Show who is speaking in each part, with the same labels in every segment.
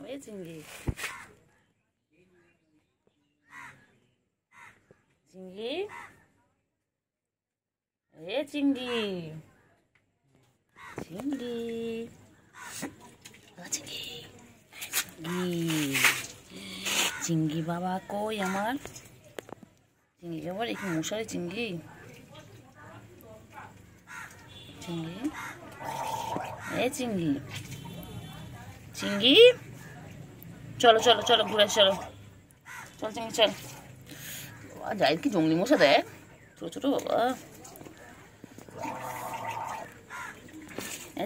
Speaker 1: এ চিংড়ি চিংড়ি এ চিংড়ি চিংড়ি চিংড়ি চিংড়ি বাবা কই আমার চিংড়ি বাবা এখানে মশারি চিংড়ি চিংড়ি এ চিংড়ি চিংড়ি চলো চলো চলো ঘুরে চলো চল চিংড়ি চল যাই কি জঙ্গলি মশা দেখ ছোট ছোট বাবা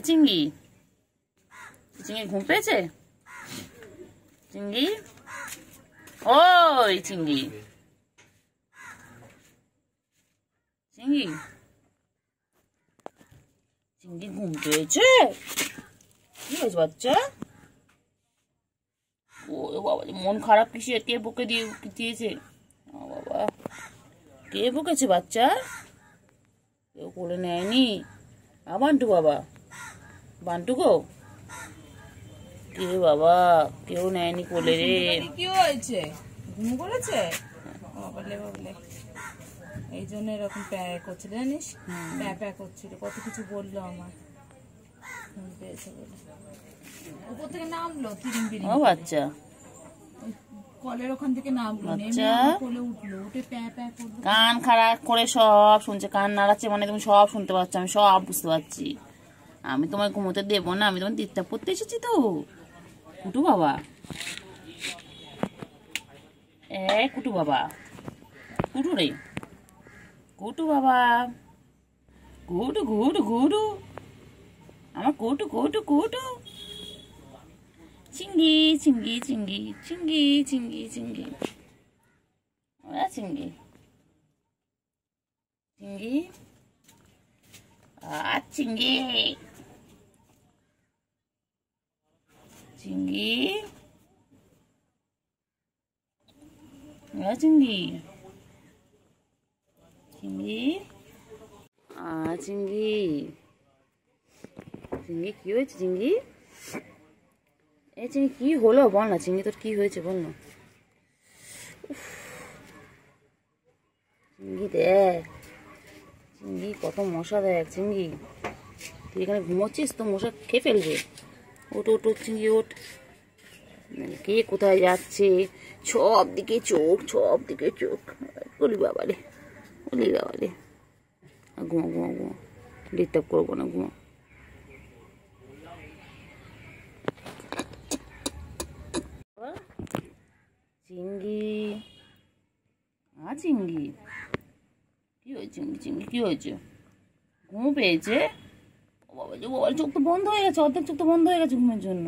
Speaker 1: চিংড়ি চিংড়ি ঘুম পেয়েছে চিংড়ি ওই চিংড়ি চিংড়ি চিংড়ি ঘুম পেয়েছে কি হয়েছে বাচ্চা ও বাবা মন খারাপ কিসে কে বকে দিয়েছে বাবা কে বকেছে বাচ্চা কেউ কোলে নেয়নি বান্টু বাবা বান্টু গো কে বাবা কেউ নেয়নি কোলে রে
Speaker 2: কি হয়েছে ঘুম করেছে বাবলে বাবলে এই জন্য এরকম প্যা করছিল জানিস প্যা করছিল কত কিছু বললো আমার ঘুম পেয়েছে বলে উপর থেকে নামলো
Speaker 1: ও বাচ্চা
Speaker 2: কলের ওখান থেকে নামলো কোলে উঠলো উঠে প্যা করলো
Speaker 1: কান খারাপ করে সব শুনছে কান নাড়াচ্ছে মানে তুমি সব শুনতে পাচ্ছ আমি সব বুঝতে পারছি আমি তোমায় ঘুমোতে দেবো না আমি তোমার ডিস্টার্ব করতে এসেছি তো কুটু বাবা কুটু বাবা কুটু রে কুটু বাবা কুটু কুটু কুটু আমার কুটু কুটু কুটু চিংড়ি চিংড়ি চিংড়ি চিংড়ি চিংড়ি চিংড়ি চিংড়ি চিংড়ি চিংড়ি চিংড়ি চিংড়ি চিংড়ি চিংড়ি চিংড়ি কি হয়েছে চিংড়ি এই চিংড়ি কি হলো বল না চিংড়ি তোর কি হয়েছে বল না চিংড়ি দেখ চিংড়ি কত মশা দেখ চিংড়ি তুই এখানে ঘুমোচ্ছিস তো মশা খেয়ে ফেলবে ওট ওট চিংড়ি ওট কে কোথায় যাচ্ছে সব দিকে চোখ বলি বাবারে ঘুমা ঘুমা ঘুমা ডিস্টার্ব করবো না ঘুমা চিংড়ি চিংড়ি কি হয়েছে চিংড়ি কি হয়েছে ঘুম পেয়েছে বাবা চোখ তো বন্ধ হয়ে গেছে অর্ধেক চোখ তো বন্ধ হয়ে গেছে ঘুমের জন্য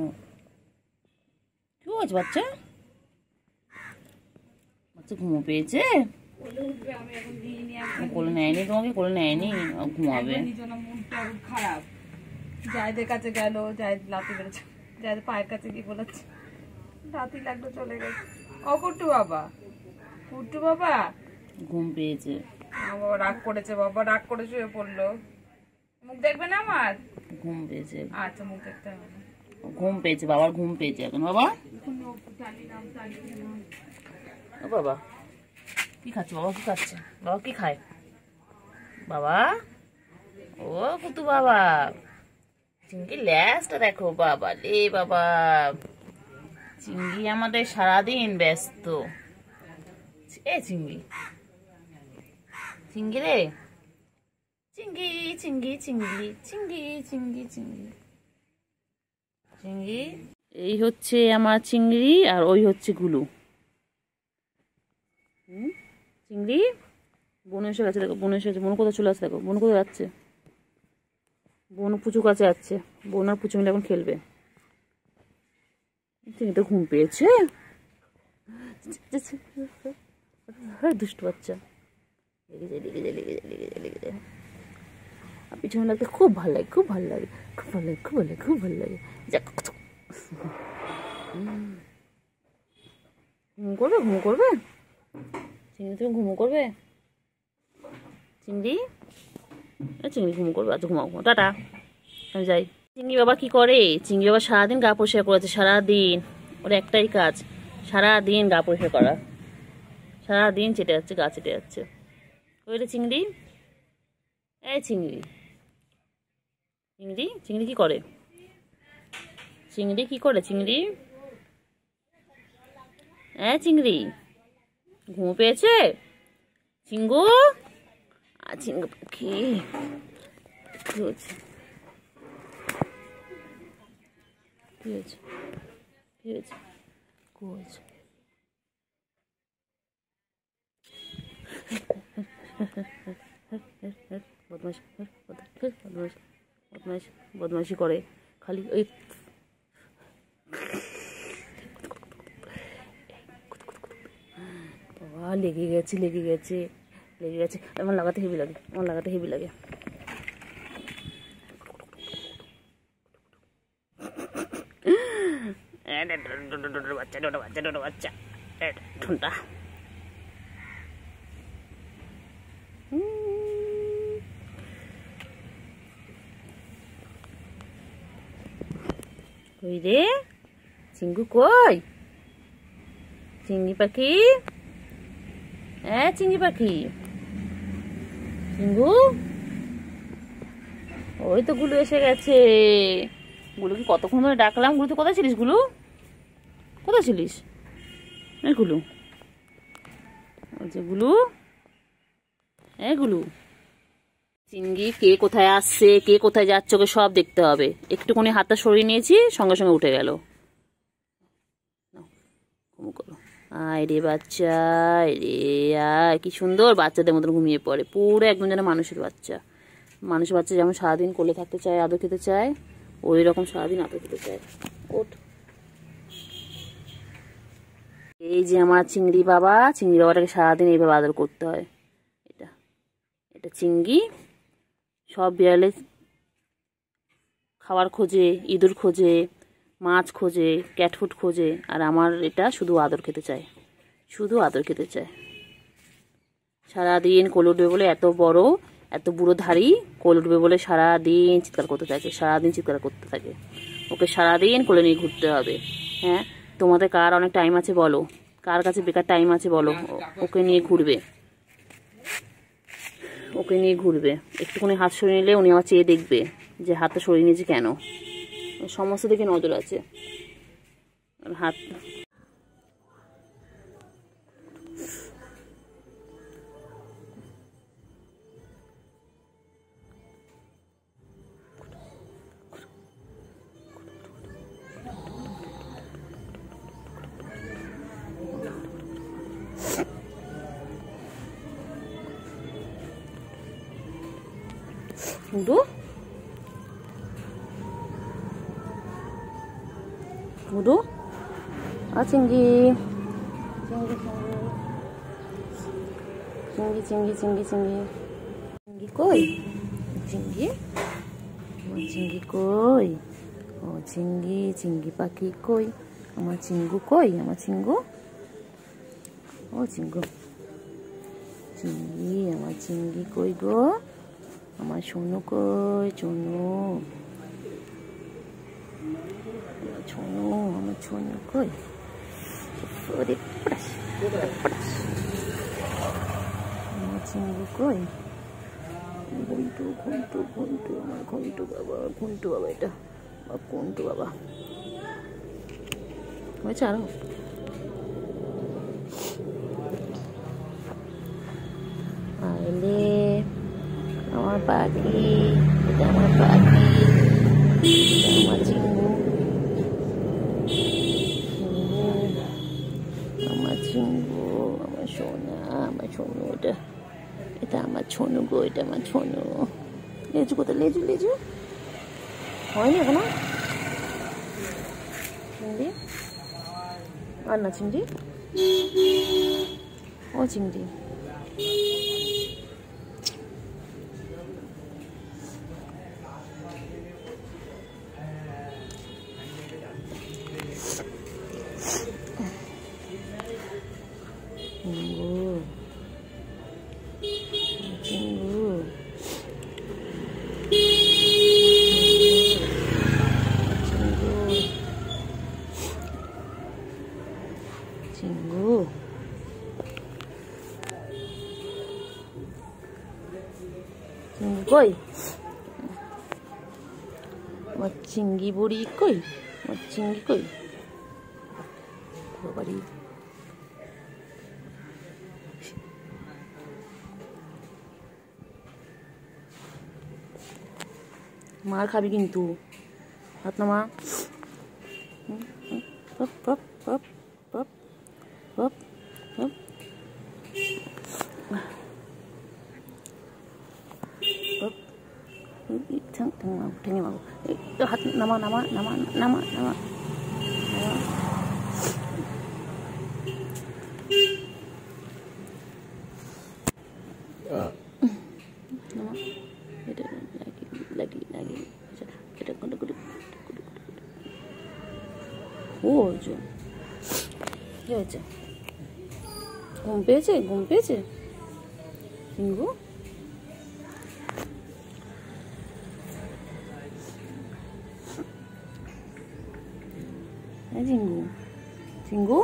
Speaker 1: কি হয়েছে বাচ্চা বাচ্চা ঘুমো পেয়েছে কোলে নেয়নি তোমাকে কোলে নেয়নি ঘুমাবে
Speaker 2: খারাপ জায়দের কাছে গেল জায়দ লাতি বেড়েছে জায়দ পায়ের কাছে গিয়ে বলেছে লাতি লাগলো চলে গেছে কুট্টু বাবা
Speaker 1: ঘুম পেয়েছে
Speaker 2: বাবা রাগ করেছে বাবা রাগ করে শুয়ে পড়লো মুখ দেখবে না আমার
Speaker 1: ঘুম পেয়েছে
Speaker 2: আচ্ছা মুখ দেখতে হবে
Speaker 1: ঘুম পেয়েছে বাবার ঘুম পেয়েছে এখন বাবা ও বাবা কি খাচ্ছে বাবা কি খাচ্ছে বাবা কি খায় বাবা ও কুতু বাবা চিংড়ি ল্যাসটা দেখো বাবা রে বাবা চিংড়ি আমাদের সারাদিন ব্যস্ত চিংড়ি চিংড়ি রে চিংড়ি চিংড়ি চিংড়ি চিংড়ি চিংড়ি চিংড়ি চিংড়ি এই হচ্ছে আমার চিংড়ি আর ওই হচ্ছে গুলু চিংড়ি বোন এসে গেছে দেখো বোন এসে গেছে বোন কোথায় চলে আসছে দেখো বোন কোথায় যাচ্ছে বোন পুচু কাছে যাচ্ছে বোন আর পুচু মিলে এখন খেলবে চিংড়ি তো ঘুম পেয়েছে দুষ্টু বাচ্চা লেগে যায় আর পিছনে লাগতে খুব ভালো লাগে ঘুমো করবে চিংড়ি তুমি ঘুমো করবে চিংড়ি ঘুমো করবে আচ্ছা ঘুমাও টাটা আমি যাই চিংড়ি বাবা কি করে চিংড়ি বাবা সারাদিন গা পরিষ্কার করেছে সারাদিন ওর একটাই কাজ, সারাদিন গা পরিষ্কার করা, সারাদিন চেটে যাচ্ছে, গা চেটে যাচ্ছে। ওইটা চিংড়ি, এই চিংড়ি, চিংড়ি চিংড়ি কি করে, চিংড়ি কি করে, চিংড়ি, চিংড়ি ঘুম পেয়েছে, চিঙ্গু, চিঙ্গু পাখি কি হয়েছে, কি হয়েছে, কি হয়েছে, কি হয়েছে, বদমাইশি করে খালি ওই বাবা, লেগে গেছে, লেগে গেছে, লেগে গেছে। আমার লাগাতে হেভি লাগে, আমার লাগাতে হেভি লাগে। বাচ্চা, ডোডো বাচ্চা, ডোডো বাচ্চা, ঠুনটা কই রে, চিঙ্গু কই, চিংড়ি পাখি, চিংড়ি পাখি, চিঙ্গু, ওই তো গুলু এসে গেছে। গুলুকে কতক্ষণ ধরে ডাকলাম, গুলু তো কোথায় ছিলিস, গুলু কোথায় ছিলিস, এই গুলু, গুলু, গুলু। চিংড়ি কে কোথায় আসছে, কে কোথায় যাচ্ছে, ওকে সব দেখতে হবে। একটুখানি হাতটা সরিয়ে নিয়েছি, সঙ্গে সঙ্গে উঠে গেল। আয় রে বাচ্চা, রে আয়, কি সুন্দর বাচ্চাদের মতন ঘুমিয়ে পড়ে, পুরো একদম যেন মানুষের বাচ্চা। মানুষের বাচ্চা যেমন সারাদিন কোলে থাকতে চায়, আদর খেতে চায়, ওই রকম সারাদিন আদর খেতে চায়। ওঠ, এই যে আমার চিংড়ি বাবা, চিংড়ি বাবাটাকে সারাদিন এইভাবে আদর করতে হয়। এটা এটা চিংড়ি, সব বিড়ালে খাবার খোঁজে, ইঁদুর খোঁজে, মাছ খোঁজে, ক্যাটফুট খোঁজে, আর আমার এটা শুধু আদর খেতে চায়, শুধু আদর খেতে চায়। সারাদিন কোলে উঠবে বলে, এত বড় এত বুড়ো ধাড়ি, কোলে উঠবে বলে সারাদিন চিৎকার করতে থাকে, সারাদিন চিৎকার করতে থাকে। ওকে সারাদিন কোলে নিয়ে ঘুরতে হবে। হ্যাঁ, তোমাদের কার অনেক টাইম আছে বলো, কার কাছে বেকার টাইম আছে বলো, ওকে নিয়ে ঘুরবে, ওকে নিয়ে ঘুরবে। একটুখানি হাত সরিয়ে নিলে উনি আমার চেয়ে দেখবে যে হাতটা সরিয়ে নিয়েছে কেন, সমস্ত দিকে নজর আছে। হাত Udah? Udah? Ah, tinggi. Tinggi, tinggi. Tinggi, tinggi, tinggi, tinggi. Tinggi koi. Tinggi. Oh, tinggi koi. Oh, tinggi, tinggi paki koi. Sama cinggu koi, sama cinggu. Oh, cinggu. Tinggi, sama tinggi koi go. আমার সোনু কই, সোনু, সোনু, আমার সোনু কই, আমার চিঙ্গু কই, ঘন্টু, ঘন্টু, ঘন্টু, আমার ঘন্টু বাবা, ঘন্টু বাবা, এটা ঘন্টু বাবা হয়েছে আরো। আইলে আমার পাখি, এটা আমার পাখি, এটা আমার চিঙ্গু, আমার চিঙ্গু, আমার সোনা, আমার সোনু, এটা এটা আমার ছোনু গো, এটা আমার ছোনু। লেজু কোথায়, লেজু, লেজু হয়নি এখনো। চিংড়ি আর না, চিংড়ি, ও চিংড়ি, চিঙ্গু চিঙ্গু কই আমার চিঙ্গি বুড়ি কই আমার চিঙ্গি কই বাড়ি মার খাবি কিন্তু হাত নামা পপ পপ পপ পপ পপ পপ পপ ঠেঙে মারবো হাত নামা নামা নামা নামা নামা ও কি হয়েছে ঘুম পেয়েছে চিঙ্গু চিঙ্গু চিঙ্গু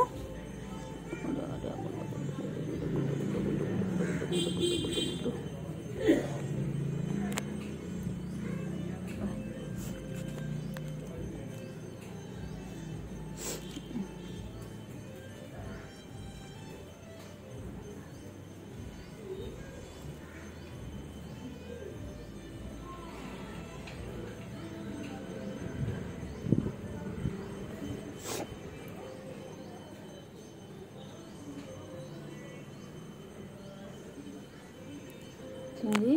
Speaker 1: চিংড়ি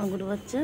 Speaker 1: গুডু বাচ্চা